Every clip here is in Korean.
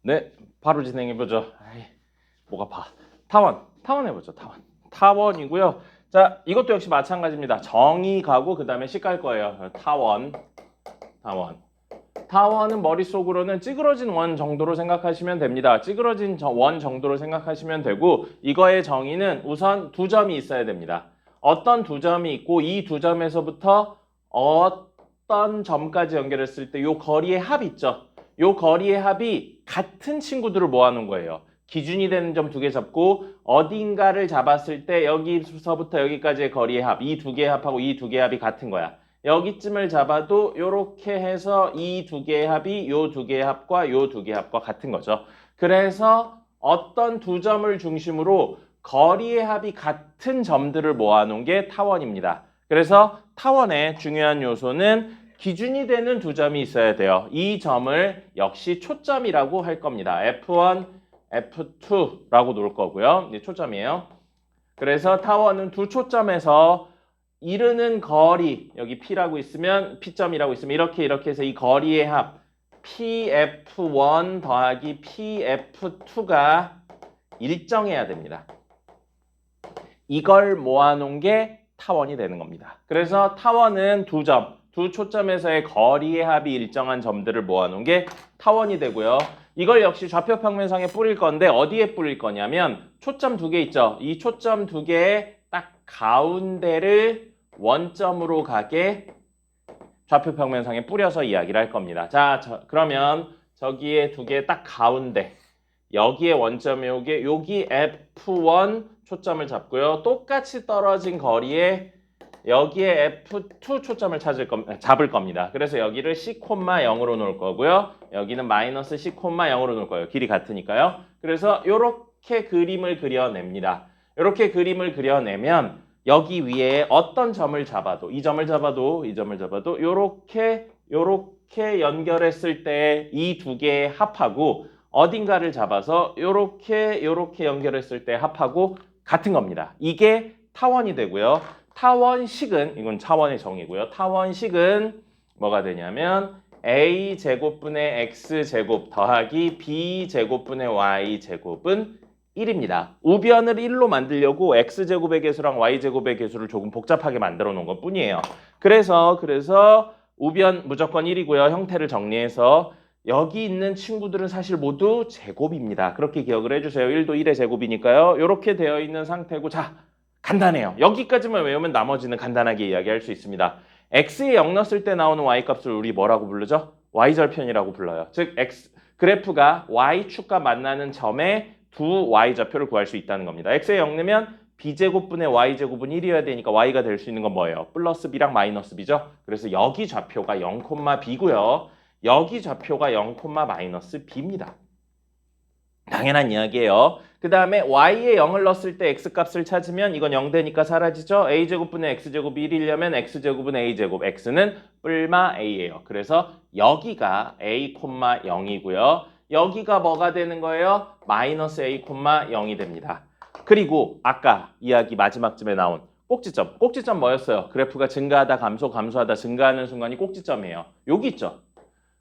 네, 바로 진행해보죠. 아이, 목 아파. 타원 해보죠. 타원이고요. 자, 이것도 역시 마찬가지입니다. 정의 가고 그 다음에 식 갈 거예요. 타원. 타원은 머릿속으로는 찌그러진 원 정도로 생각하시면 됩니다. 찌그러진 원 정도로 생각하시면 되고, 이거의 정의는 우선 두 점이 있어야 됩니다. 어떤 두 점이 있고, 이 두 점에서부터 어떤 점까지 연결했을 때 요 거리의 합 있죠. 요 거리의 합이 같은 친구들을 모아놓은 거예요. 기준이 되는 점 두 개 잡고 어딘가를 잡았을 때 여기서부터 여기까지의 거리의 합, 이 두 개의 합하고 이 두 개의 합이 같은 거야. 여기쯤을 잡아도 이렇게 해서 이 두 개의 합이 요 두 개의 합과 요 두 개의 합과 같은 거죠. 그래서 어떤 두 점을 중심으로 거리의 합이 같은 점들을 모아놓은 게 타원입니다. 그래서 타원의 중요한 요소는 기준이 되는 두 점이 있어야 돼요. 이 점을 역시 초점이라고 할 겁니다. F1, F2라고 놓을 거고요. 이제 초점이에요. 그래서 타원은 두 초점에서 이르는 거리, 여기 P라고 있으면 P점이라고 있으면 이렇게 해서 이 거리의 합 PF1 더하기 PF2가 일정해야 됩니다. 이걸 모아놓은 게 타원이 되는 겁니다. 그래서 타원은 두 점, 두 초점에서의 거리의 합이 일정한 점들을 모아놓은 게 타원이 되고요. 이걸 역시 좌표 평면상에 뿌릴 건데 어디에 뿌릴 거냐면 초점 두 개 있죠. 이 초점 두 개의 딱 가운데를 원점으로 가게 좌표 평면상에 뿌려서 이야기를 할 겁니다. 자, 그러면 저기에 두 개 딱 가운데 여기에 원점이 오게 여기 F1 초점을 잡고요. 똑같이 떨어진 거리에 여기에 F2 초점을 잡을 겁니다. 그래서 여기를 C,0으로 놓을 거고요. 여기는 마이너스 C,0으로 놓을 거예요. 길이 같으니까요. 그래서 이렇게 그림을 그려냅니다. 이렇게 그림을 그려내면 여기 위에 어떤 점을 잡아도 이 점을 잡아도 이렇게 연결했을 때 이 두 개의 합하고 어딘가를 잡아서 이렇게 연결했을 때 합하고 같은 겁니다. 이게 타원이 되고요. 타원식은 이건 차원의 정의고요. 타원식은 뭐가 되냐면 a제곱분의 x제곱 더하기 b제곱분의 y제곱은 1입니다. 우변을 1로 만들려고 x제곱의 개수랑 y제곱의 개수를 조금 복잡하게 만들어 놓은 것 뿐이에요. 그래서 우변 무조건 1이고요. 형태를 정리해서 여기 있는 친구들은 사실 모두 제곱입니다. 그렇게 기억을 해주세요. 1도 1의 제곱이니까요. 이렇게 되어 있는 상태고 자, 간단해요. 여기까지만 외우면 나머지는 간단하게 이야기할 수 있습니다. x에 0 넣었을 때 나오는 y값을 우리 뭐라고 부르죠? y절편이라고 불러요. 즉 그래프가 y축과 만나는 점에 두 y좌표를 구할 수 있다는 겁니다. x에 0 넣으면 b제곱분의 y제곱은 1이어야 되니까 y가 될 수 있는 건 뭐예요? 플러스 b랑 마이너스 b죠? 그래서 여기 좌표가 0, b고요. 여기 좌표가 0, 마이너스 b입니다. 당연한 이야기예요. 그 다음에 y에 0을 넣었을 때 x값을 찾으면 이건 0 되니까 사라지죠. a제곱분의 x제곱이 1이려면 x제곱은 a제곱, x는 뿔마 a예요. 그래서 여기가 a, 0이고요. 여기가 뭐가 되는 거예요? 마이너스 a, 0이 됩니다. 그리고 아까 이야기 마지막쯤에 나온 꼭지점. 꼭지점 뭐였어요? 그래프가 증가하다 감소, 감소하다 증가하는 순간이 꼭지점이에요. 여기 있죠.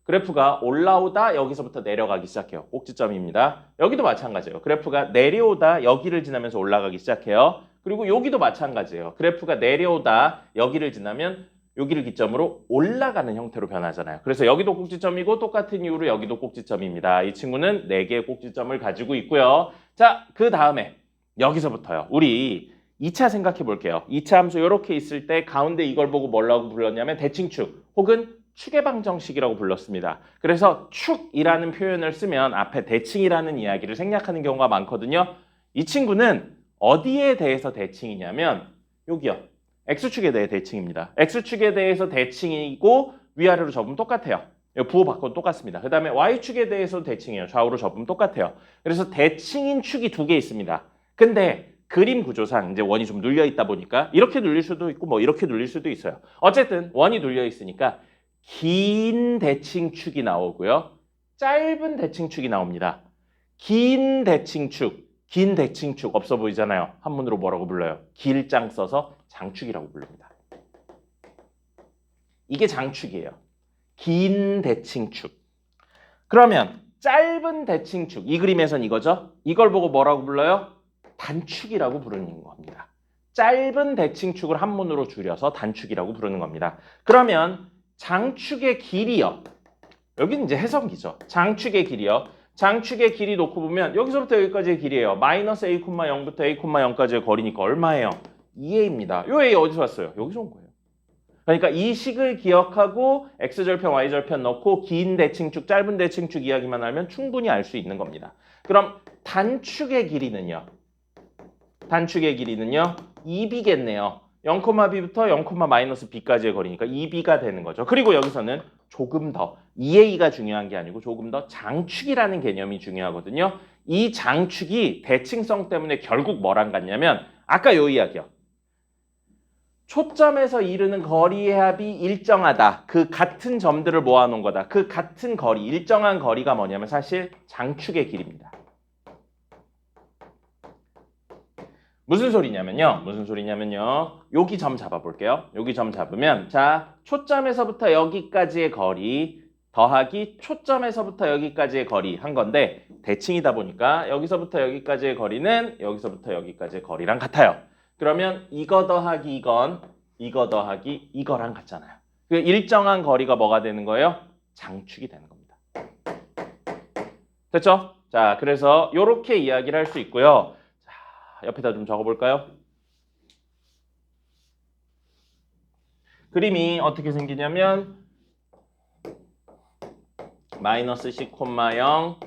그래프가 올라오다 여기서부터 내려가기 시작해요. 꼭지점입니다. 여기도 마찬가지예요. 그래프가 내려오다 여기를 지나면서 올라가기 시작해요. 그리고 여기도 마찬가지예요. 그래프가 내려오다 여기를 지나면 여기를 기점으로 올라가는 형태로 변하잖아요. 그래서 여기도 꼭지점이고 똑같은 이유로 여기도 꼭지점입니다. 이 친구는 4개의 꼭지점을 가지고 있고요. 자, 그 다음에 여기서부터요. 우리 2차 생각해 볼게요. 2차 함수 이렇게 있을 때 가운데 이걸 보고 뭐라고 불렀냐면 대칭축 혹은 축의 방정식이라고 불렀습니다. 그래서 축이라는 표현을 쓰면 앞에 대칭이라는 이야기를 생략하는 경우가 많거든요. 이 친구는 어디에 대해서 대칭이냐면 여기요. X축에 대해 대칭입니다. X축에 대해서 대칭이고 위아래로 접으면 똑같아요. 부호 바꿔도 똑같습니다. 그 다음에 Y축에 대해서 대칭이에요. 좌우로 접으면 똑같아요. 그래서 대칭인 축이 두 개 있습니다. 근데 그림 구조상 이제 원이 좀 눌려 있다 보니까 이렇게 눌릴 수도 있고 뭐 이렇게 눌릴 수도 있어요. 어쨌든 원이 눌려 있으니까 긴 대칭축이 나오고요. 짧은 대칭축이 나옵니다. 긴 대칭축 없어 보이잖아요. 한문으로 뭐라고 불러요? 길장 써서 장축이라고 부릅니다. 이게 장축이에요. 긴 대칭축. 그러면 짧은 대칭축, 이 그림에선 이거죠. 이걸 보고 뭐라고 불러요? 단축이라고 부르는 겁니다. 짧은 대칭축을 한문으로 줄여서 단축이라고 부르는 겁니다. 그러면 장축의 길이요. 여기는 이제 해석이죠. 장축의 길이요. 장축의 길이 놓고 보면 여기서부터 여기까지의 길이에요. 마이너스 a,0부터 a,0까지의 거리니까 얼마예요? 2a입니다. 요 a 어디서 왔어요? 여기서 온 거예요. 그러니까 이 식을 기억하고 x절편, y절편 넣고 긴 대칭축, 짧은 대칭축 이야기만 하면 충분히 알 수 있는 겁니다. 그럼 단축의 길이는요? 단축의 길이는요? 2b겠네요. 0,b부터 0,-b까지의 거리니까 2b가 되는 거죠. 그리고 여기서는 조금 더 2a가 중요한 게 아니고 조금 더 장축이라는 개념이 중요하거든요. 이 장축이 대칭성 때문에 결국 뭐랑 같냐면 아까 요 이야기요. 초점에서 이르는 거리의 합이 일정하다. 그 같은 점들을 모아놓은 거다. 그 같은 거리, 일정한 거리가 뭐냐면 사실 장축의 길입니다. 무슨 소리냐면요. 여기 점 잡아볼게요. 여기 점 잡으면 자, 초점에서부터 여기까지의 거리 더하기 초점에서부터 여기까지의 거리 한 건데 대칭이다 보니까 여기서부터 여기까지의 거리는 여기서부터 여기까지의 거리랑 같아요. 그러면 이거 더하기 이거 더하기 이거랑 같잖아요. 그 일정한 거리가 뭐가 되는 거예요? 장축이 되는 겁니다. 됐죠? 자, 그래서 이렇게 이야기를 할 수 있고요. 자, 옆에다 좀 적어볼까요? 그림이 어떻게 생기냐면 마이너스 c,0,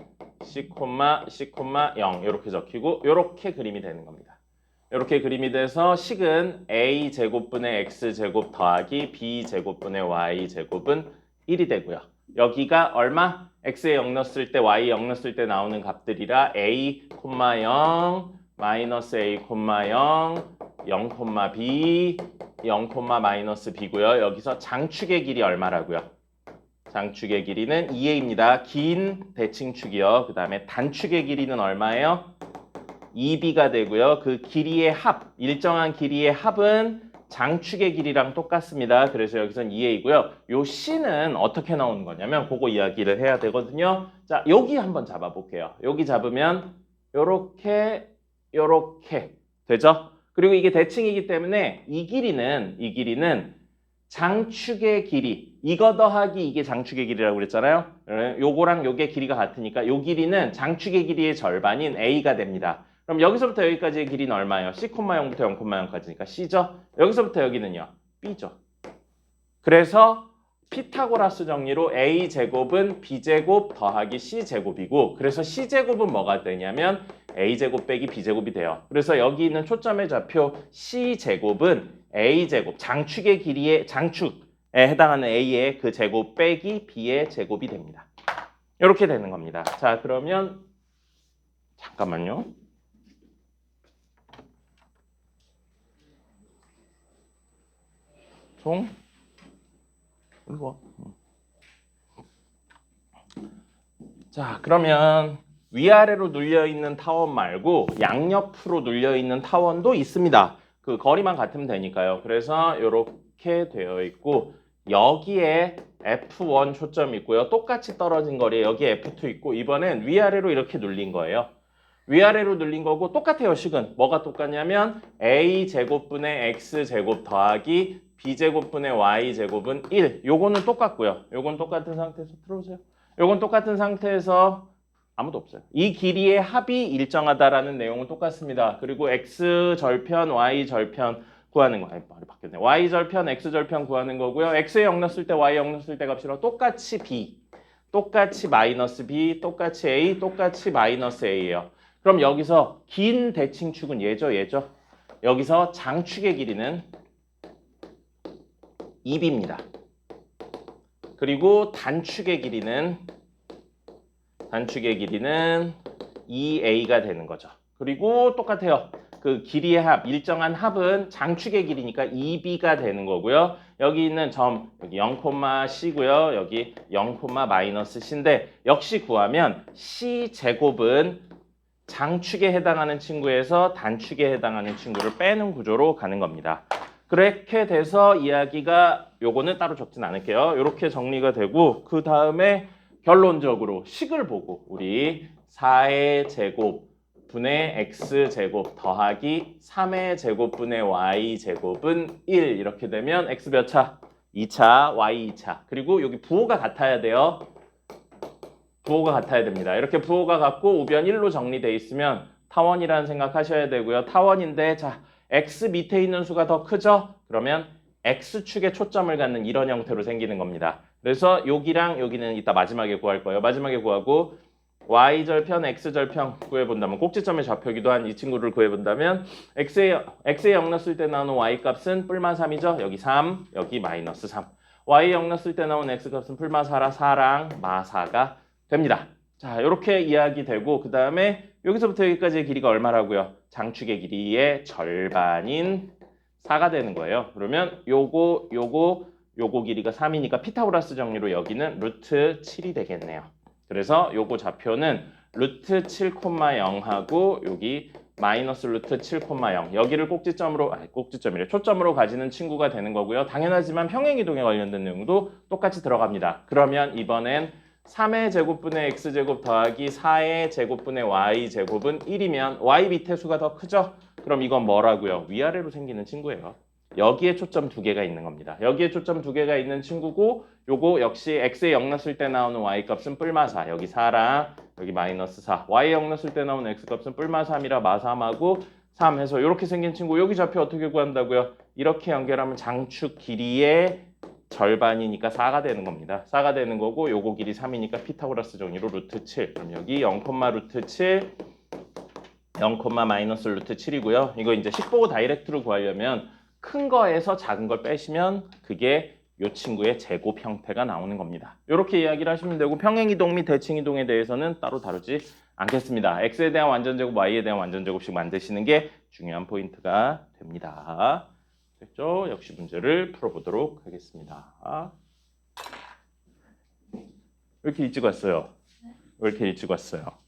c,0 이렇게 적히고 이렇게 그림이 되는 겁니다. 이렇게 그림이 돼서 식은 a제곱분의 x제곱 더하기 b제곱분의 y제곱은 1이 되고요. 여기가 얼마? x에 0 넣었을 때 y에 0 넣었을 때 나오는 값들이라 a, 0, 마이너스 a, 0, 0,b, 0,-b고요. 여기서 장축의 길이 얼마라고요? 장축의 길이는 2a입니다. 긴 대칭축이요. 그 다음에 단축의 길이는 얼마예요? 2b가 되고요. 그 길이의 합, 일정한 길이의 합은 장축의 길이랑 똑같습니다. 그래서 여기선 2a이고요. 요 c는 어떻게 나오는 거냐면 그거 이야기를 해야 되거든요. 자, 여기 한번 잡아볼게요. 여기 잡으면 요렇게 되죠? 그리고 이게 대칭이기 때문에 이 길이는 장축의 길이, 이거 더하기 이게 장축의 길이라고 그랬잖아요. 요거랑 요게 길이가 같으니까 요 길이는 장축의 길이의 절반인 a가 됩니다. 그럼 여기서부터 여기까지의 길이는 얼마예요? c,0부터 0,0까지니까 c죠. 여기서부터 여기는요? b죠. 그래서 피타고라스 정리로 a제곱은 b제곱 더하기 c제곱이고 그래서 c제곱은 뭐가 되냐면 a제곱 빼기 b제곱이 돼요. 그래서 여기 있는 초점의 좌표 c제곱은 a제곱, 장축의 길이의 장축에 해당하는 a의 그 제곱 빼기 b의 제곱이 됩니다. 이렇게 되는 겁니다. 자, 그러면 잠깐만요. 이거. 자, 그러면 위아래로 눌려있는 타원 말고 양옆으로 눌려있는 타원도 있습니다. 그 거리만 같으면 되니까요. 그래서 이렇게 되어 있고 여기에 F1 초점이 있고요. 똑같이 떨어진 거리에 여기에 F2 있고 이번엔 위아래로 이렇게 눌린 거예요. 위아래로 눌린 거고 똑같아요. 식은 뭐가 똑같냐면 a제곱분의 x제곱 더하기 b제곱분의 y제곱은 1. 요거는 똑같고요. 요건 똑같은 상태에서 들어오세요. 요건 똑같은 상태에서 아무도 없어요. 이 길이의 합이 일정하다라는 내용은 똑같습니다. 그리고 x절편, y절편 구하는 거. 말이 바뀌었네. y절편, x절편 구하는 거고요. x에 0 넣었을 때, y에 0 넣었을 때 값이랑 똑같이 b, 똑같이 마이너스 b, 똑같이 a, 똑같이 마이너스 a예요. 그럼 여기서 긴 대칭축은 얘죠. 여기서 장축의 길이는 2b입니다. 그리고 단축의 길이는 2a가 되는 거죠. 그리고 똑같아요. 그 길이의 합, 일정한 합은 장축의 길이니까 2b가 되는 거고요. 여기 있는 점, 여기 0,c고요. 여기 0,-c인데 역시 구하면 c제곱은 장축에 해당하는 친구에서 단축에 해당하는 친구를 빼는 구조로 가는 겁니다. 그렇게 돼서 이야기가 요거는 따로 적진 않을게요. 이렇게 정리가 되고 그 다음에 결론적으로 식을 보고 우리 4의 제곱 분의 x제곱 더하기 3의 제곱분의 y제곱은 1 이렇게 되면 x 몇 차? 2차, y 2차. 그리고 여기 부호가 같아야 돼요. 부호가 같아야 됩니다. 이렇게 부호가 같고 우변 1로 정리돼 있으면 타원이라는 생각하셔야 되고요. 타원인데 자 x 밑에 있는 수가 더 크죠? 그러면 x축에 초점을 갖는 이런 형태로 생기는 겁니다. 그래서 여기랑 여기는 이따 마지막에 구할 거예요. 마지막에 구하고 y절편, x절편 구해본다면 꼭지점의 좌표기도 한 이 친구를 구해본다면 x에 0 넣었을 때 나오는 y값은 뿔마 3이죠. 여기 3, 여기 마이너스 3. y에 0 넣었을 때 나오는 x값은 뿔마 4라 4랑 마 4가 됩니다. 자, 이렇게 이야기되고 그 다음에 여기서부터 여기까지의 길이가 얼마라고요? 장축의 길이의 절반인 4가 되는 거예요. 그러면 요거 길이가 3이니까 피타고라스 정리로 여기는 루트 7이 되겠네요. 그래서 요거 좌표는 루트 7,0하고 여기 마이너스 루트 7,0 여기를 꼭지점이래 초점으로 가지는 친구가 되는 거고요. 당연하지만 평행이동에 관련된 내용도 똑같이 들어갑니다. 그러면 이번엔 3의 제곱분의 x제곱 더하기 4의 제곱분의 y제곱은 1이면 y 밑에 수가 더 크죠? 그럼 이건 뭐라고요? 위아래로 생기는 친구예요. 여기에 초점 2개가 있는 겁니다. 여기에 초점 2개가 있는 친구고 요거 역시 x에 0 넣었을 때 나오는 y값은 뿔마 4. 여기 4랑 여기 마이너스 4. y에 0 넣었을 때 나오는 x값은 뿔마 3이라 마 3하고 3 해서 이렇게 생긴 친구 여기 좌표 어떻게 구한다고요? 이렇게 연결하면 장축 길이의 절반이니까 4가 되는 겁니다. 4가 되는 거고 요거 길이 3이니까 피타고라스 정리로 루트 7. 그럼 여기 0, 루트 7 0, 마이너스 루트 7이고요. 이거 이제 식 보고 다이렉트로 구하려면 큰 거에서 작은 걸 빼시면 그게 이 친구의 제곱 형태가 나오는 겁니다. 이렇게 이야기를 하시면 되고 평행이동 및 대칭이동에 대해서는 따로 다루지 않겠습니다. x에 대한 완전제곱, y에 대한 완전제곱씩 만드시는 게 중요한 포인트가 됩니다. 됐죠? 역시 문제를 풀어보도록 하겠습니다. 왜 이렇게 일찍 왔어요? 왜 이렇게 일찍 왔어요?